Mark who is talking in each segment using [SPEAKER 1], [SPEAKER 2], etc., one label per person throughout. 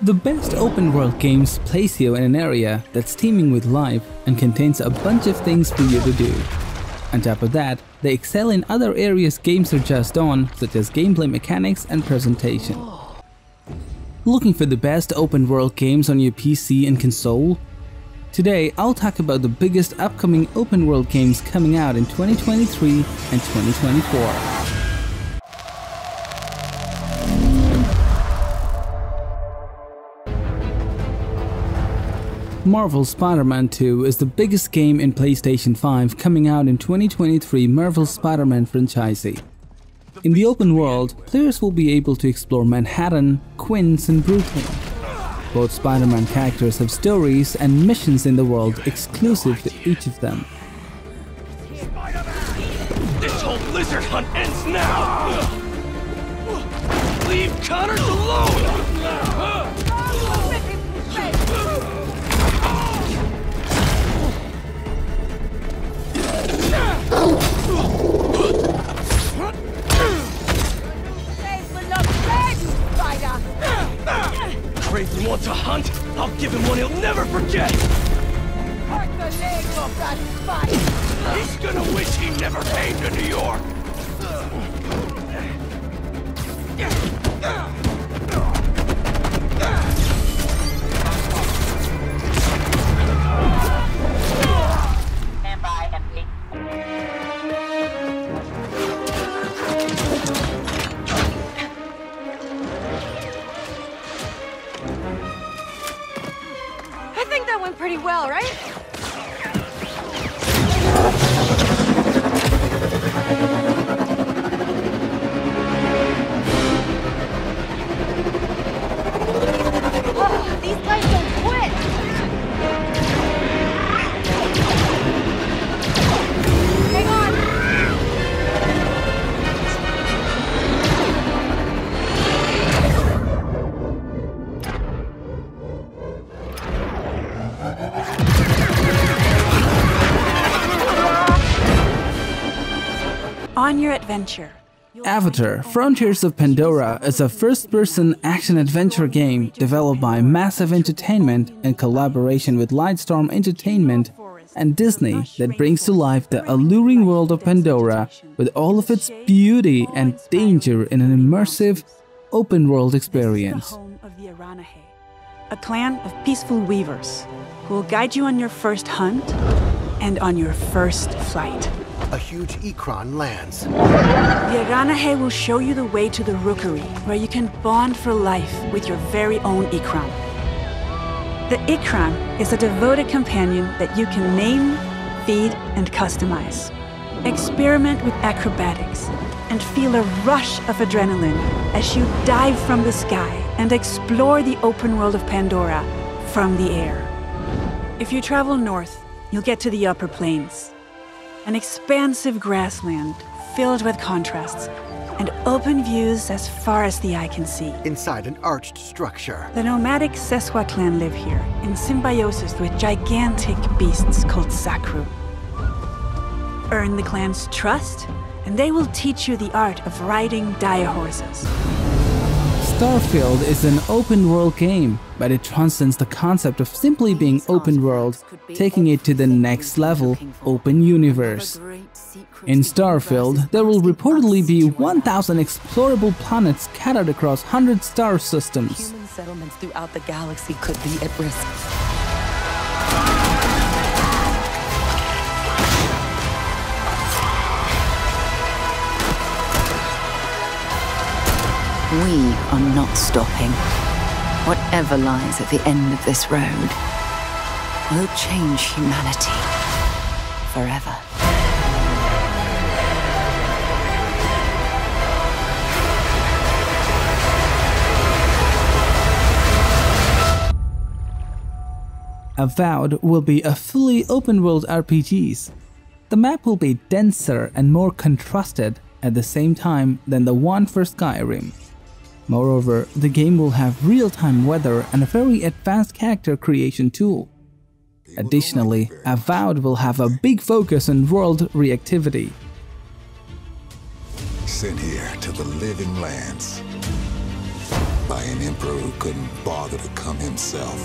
[SPEAKER 1] The best open world games place you in an area that's teeming with life and contains a bunch of things for you to do. On top of that, they excel in other areas games are just on, such as gameplay mechanics and presentation. Looking for the best open world games on your PC and console? Today, I'll talk about the biggest upcoming open world games coming out in 2023 and 2024. Marvel's Spider-Man 2 is the biggest game in PlayStation 5 coming out in 2023 Marvel's Spider-Man franchise. In the open world, players will be able to explore Manhattan, Queens and Brooklyn. Both Spider-Man characters have stories and missions in the world exclusive to each of them.
[SPEAKER 2] This whole lizard hunt ends now! Leave Connors alone! Craven wants a hunt? I'll give him one he'll never forget!
[SPEAKER 3] Hurt the leg of that spider!
[SPEAKER 2] He's gonna wish he never came to New York!
[SPEAKER 3] Stand by, empty. I think that went pretty well, right? Oh, these guys don't quit! Hang on!
[SPEAKER 4] On your adventure.
[SPEAKER 1] Avatar: Frontiers of Pandora is a first-person action-adventure game developed by Massive Entertainment in collaboration with Lightstorm Entertainment and Disney that brings to life the alluring world of Pandora with all of its beauty and danger in an immersive, open-world experience.
[SPEAKER 4] Home of the Aranahe, a clan of peaceful weavers who will guide you on your first hunt and on your first flight.
[SPEAKER 5] A huge Ikran lands.
[SPEAKER 4] The Aranahe will show you the way to the Rookery, where you can bond for life with your very own Ikran. The Ikran is a devoted companion that you can name, feed, and customize. Experiment with acrobatics and feel a rush of adrenaline as you dive from the sky and explore the open world of Pandora from the air. If you travel north, you'll get to the upper plains. An expansive grassland filled with contrasts and open views as far as the eye can see.
[SPEAKER 5] Inside an arched structure.
[SPEAKER 4] The nomadic Seswa clan live here in symbiosis with gigantic beasts called Sakru. Earn the clan's trust, and they will teach you the art of riding dire horses.
[SPEAKER 1] Starfield is an open-world game, but it transcends the concept of simply being open-world, taking it to the next level, open universe. In Starfield, there will reportedly be 1,000 explorable planets scattered across 100 star systems.
[SPEAKER 6] Human settlements throughout the galaxy could be at risk. We are not stopping. Whatever lies at the end of this road will change humanity forever.
[SPEAKER 1] Avowed will be a fully open-world RPG. The map will be denser and more contrasted at the same time than the one for Skyrim. Moreover, the game will have real-time weather and a very advanced character creation tool. Additionally, Avowed will have a big focus on world reactivity.
[SPEAKER 7] Sent here to the living lands. by an emperor who couldn't bother to come himself.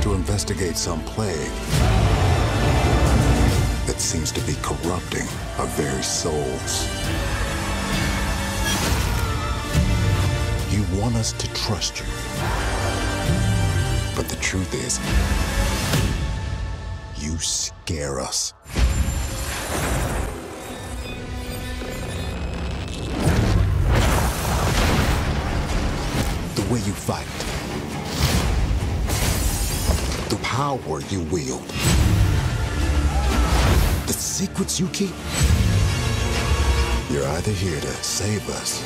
[SPEAKER 7] To investigate some plague that seems to be corrupting our very souls. You want us to trust you. But the truth is, you scare us. The way you fight. The power you wield. The secrets you keep. You're either here to save us,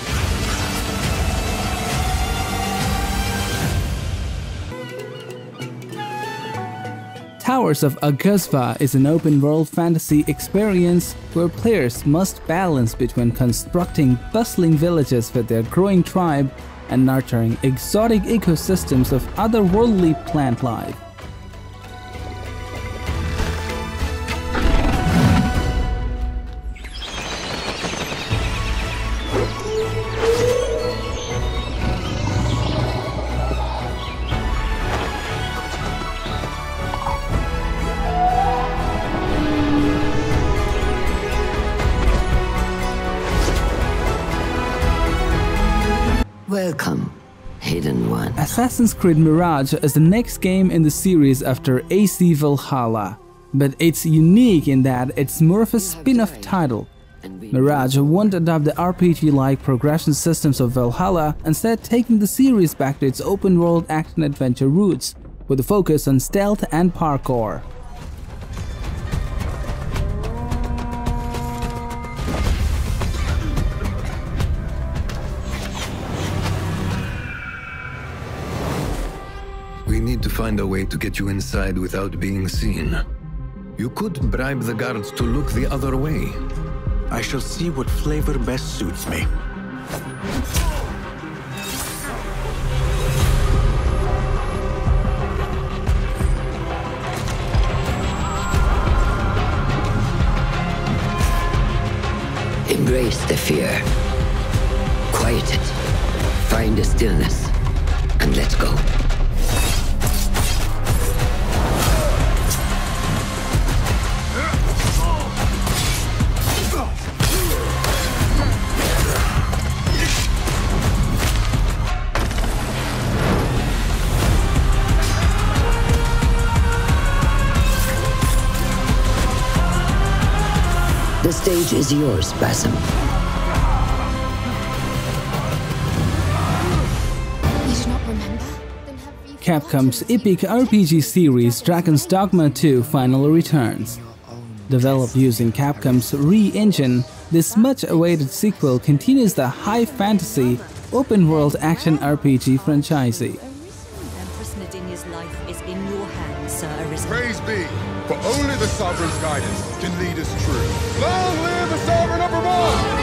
[SPEAKER 1] Towers of Aguzva is an open-world fantasy experience where players must balance between constructing bustling villages with their growing tribe and nurturing exotic ecosystems of otherworldly plant life.
[SPEAKER 6] Welcome, Hidden One.
[SPEAKER 1] Assassin's Creed Mirage is the next game in the series after AC Valhalla, but it's unique in that it's more of a spin-off title. Mirage won't adopt the RPG-like progression systems of Valhalla, instead taking the series back to its open-world action-adventure roots, with a focus on stealth and parkour.
[SPEAKER 8] We need to find a way to get you inside without being seen. You could bribe the guards to look the other way.
[SPEAKER 9] I shall see what flavor best suits me.
[SPEAKER 10] Embrace the fear. Quiet it. Find a stillness. And let's go. The stage is yours, Basim.
[SPEAKER 1] Capcom's epic RPG series Dragon's Dogma 2 finally returns. Developed using Capcom's Re-engine, this much-awaited sequel continues the high fantasy, open-world action RPG franchise.
[SPEAKER 11] Empress Nadinia's life is in your hands, Sir Arisen.
[SPEAKER 12] Praise be, for only the Sovereign's guidance can lead us true. Long live the Sovereign of Vermont!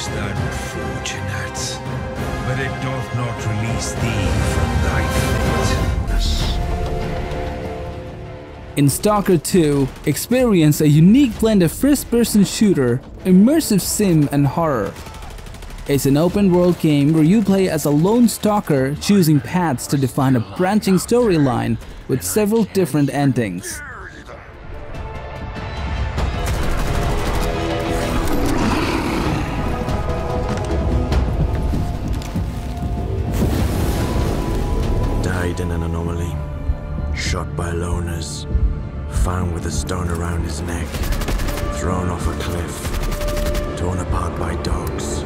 [SPEAKER 13] Unfortunate, but it doth not release thee from thy fate.
[SPEAKER 1] In Stalker 2, experience a unique blend of first-person shooter, immersive sim, and horror. It's an open-world game where you play as a lone stalker, choosing paths to define a branching storyline with several different endings.
[SPEAKER 9] In an anomaly, shot by loners, found with a stone around his neck, thrown off a cliff, torn apart by dogs.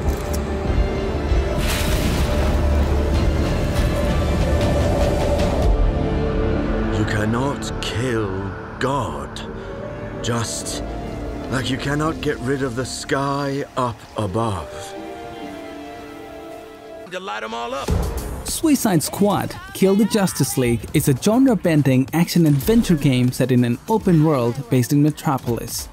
[SPEAKER 9] You cannot kill God, just Like you cannot get rid of the sky up above.
[SPEAKER 2] To light them all up.
[SPEAKER 1] Suicide Squad Kill the Justice League is a genre-bending action-adventure game set in an open world based in Metropolis.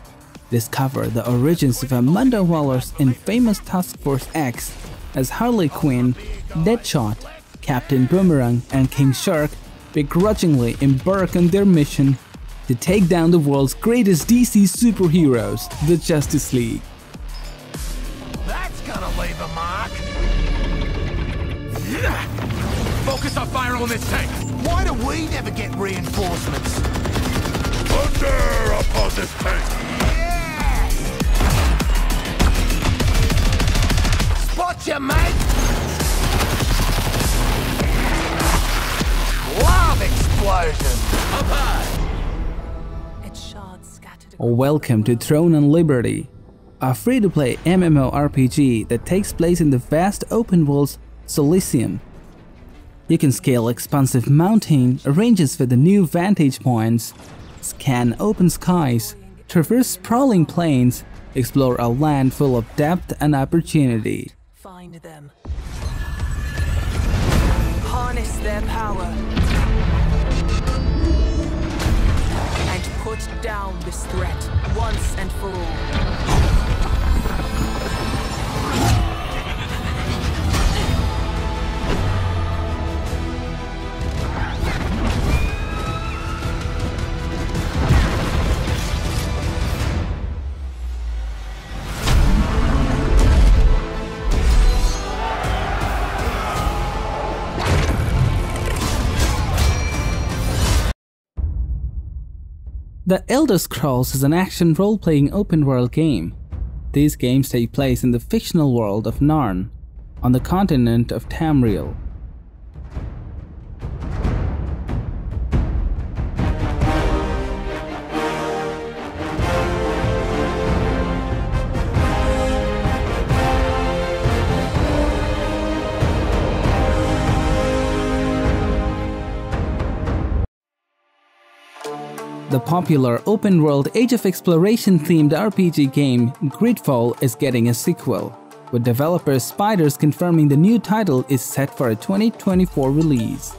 [SPEAKER 1] Discover the origins of Amanda Waller's infamous Task Force X as Harley Quinn, Deadshot, Captain Boomerang, and King Shark begrudgingly embark on their mission to take down the world's greatest DC superheroes, the Justice League.
[SPEAKER 2] That's gonna leave a mark. Focus our fire on this tank.
[SPEAKER 14] Why do we never get reinforcements?
[SPEAKER 12] Thunder upon this tank.
[SPEAKER 14] Yes! Spot you, mate! Love explosion!
[SPEAKER 2] Up high!
[SPEAKER 1] Welcome to Throne and Liberty, a free-to-play MMORPG that takes place in the vast open world's Solaceum. You can scale expansive mountain ranges with the new vantage points, scan open skies, traverse sprawling plains, explore a land full of depth and opportunity.
[SPEAKER 3] Find them. Harness their power. And put down this threat once and for all.
[SPEAKER 1] The Elder Scrolls is an action role-playing open-world game. These games take place in the fictional world of Narn, on the continent of Tamriel. The popular open-world Age of Exploration-themed RPG game Gridfall is getting a sequel, with developer Spiders confirming the new title is set for a 2024 release.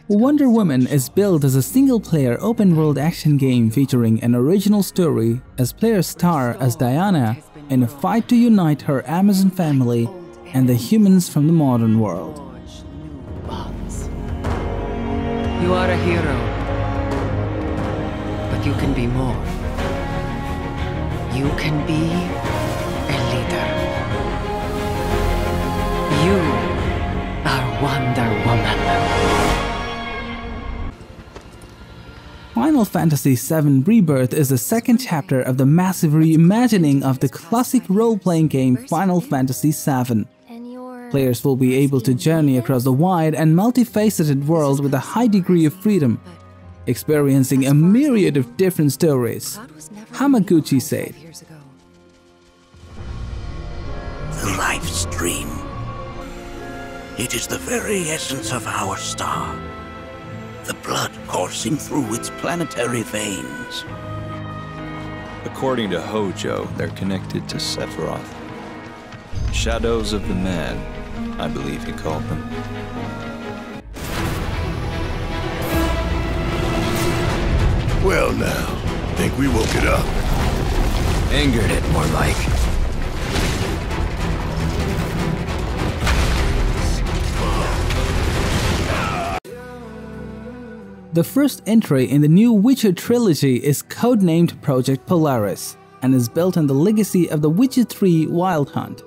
[SPEAKER 1] Wonder Woman is billed as a single-player open-world action game featuring an original story as players star as Diana in a fight to unite her Amazon family and the humans from the modern world.
[SPEAKER 10] You are a hero, but you can be more. You can be a leader. You are Wonder Woman.
[SPEAKER 1] Final Fantasy VII Rebirth is the second chapter of the massive reimagining of the classic role-playing game Final Fantasy VII. Players will be able to journey across the wide and multifaceted world with a high degree of freedom, experiencing a myriad of different stories, Hamaguchi said.
[SPEAKER 15] The life stream. It is the very essence of our star. The blood coursing through its planetary veins.
[SPEAKER 16] According to Hojo, they're connected to Sephiroth. Shadows of the Man, I believe he called them.
[SPEAKER 12] Well now, think we woke it up?
[SPEAKER 15] Angered it, more like.
[SPEAKER 1] The first entry in the new Witcher trilogy is codenamed Project Polaris and is built on the legacy of The Witcher 3 Wild Hunt.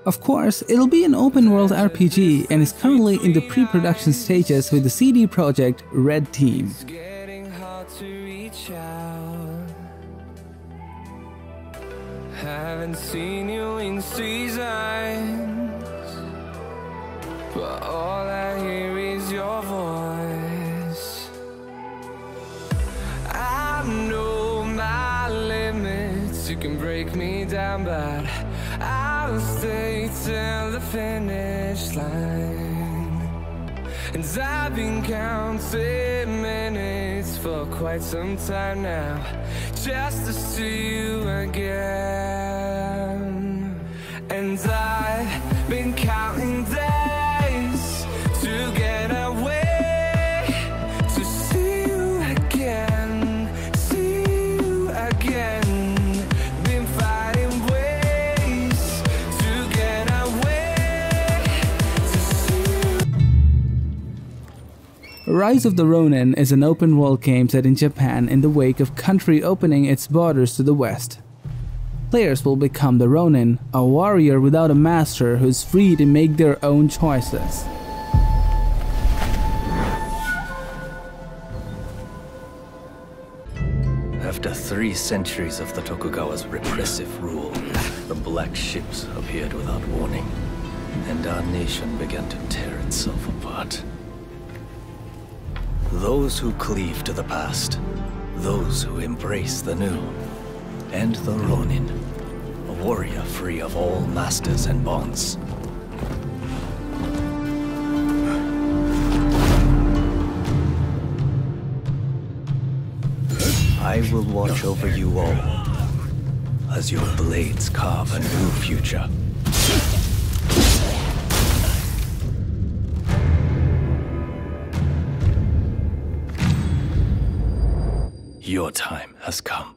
[SPEAKER 1] Of course, it'll be an open-world RPG and is currently in the pre-production stages with the CD Projekt Red team.
[SPEAKER 17] Haven't seen you in seasons, but all I hear is your voice. I know my limits, you can break me down, but I'll stay till the finish line. And I've been counting minutes for quite some time now, just to see you again. And I've been counting days to get away, to see you again, see you again. Been finding ways to get away, to see you.
[SPEAKER 1] Rise of the Ronin is an open-world game set in Japan in the wake of country opening its borders to the west. Players will become the Ronin, a warrior without a master who's free to make their own choices.
[SPEAKER 18] After 3 centuries of the Tokugawa's repressive rule, the Black Ships appeared without warning, and our nation began to tear itself apart. Those who cleave to the past, those who embrace the new, and the Ronin, a warrior free of all masters and bonds. I will watch over you all, as your blades carve a new future. Your time has come.